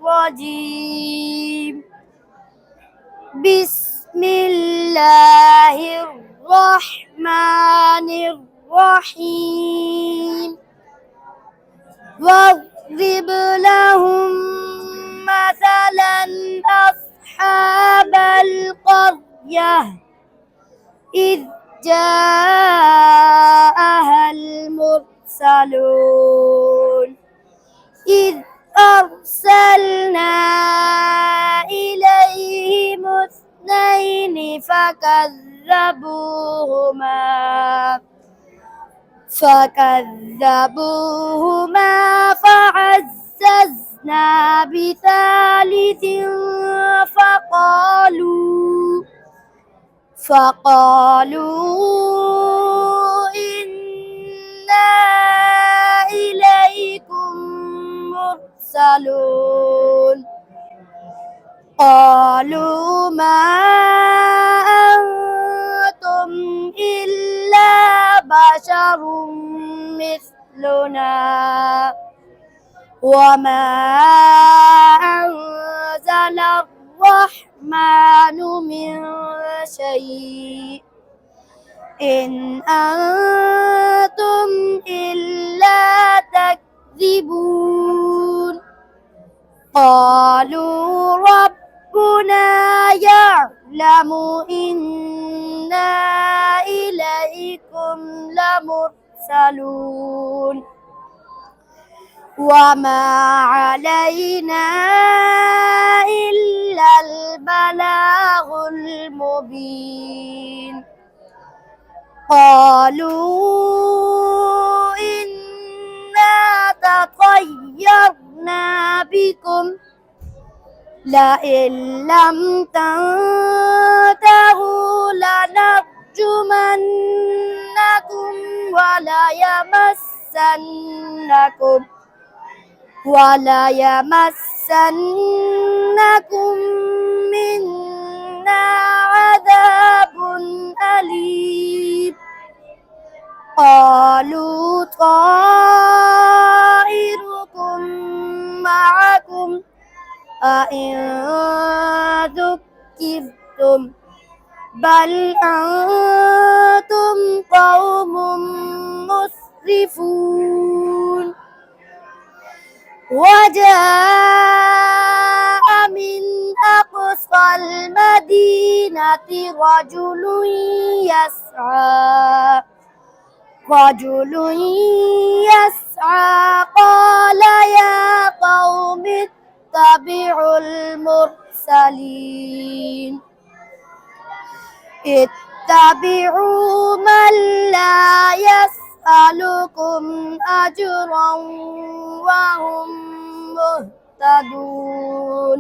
الرجيم بسم الله الرحمن الرحيم واضرب لهم مثلا أصحاب القرية إذ جاءها المرسلون إذ أرسلنا إليهم اثنين فكذبوهما فعززنا بثالث فقالوا إنا إليكم مرسلون قالوا ما أنتم إلا بشر مثلنا وما أنزل الرحمن من شيء إن أنتم إلا تكذبون قالوا ربنا يعلم إنا إليكم لمرسلون وما علينا إلا البلاغ المبين قالوا إنا تطيرنا بكم لئن لم تنتهوا لنرجمنكم وليمسنكم منا عذاب أليم قالوا طائركم معكم أئن ذكرتم بل أنتم قوم مسرفون وجاء من أقصى المدينة رجل يسعى قال يا قوم اتبعوا المرسلين اتبعوا من لا يسألكم أجرا وهم مهتدون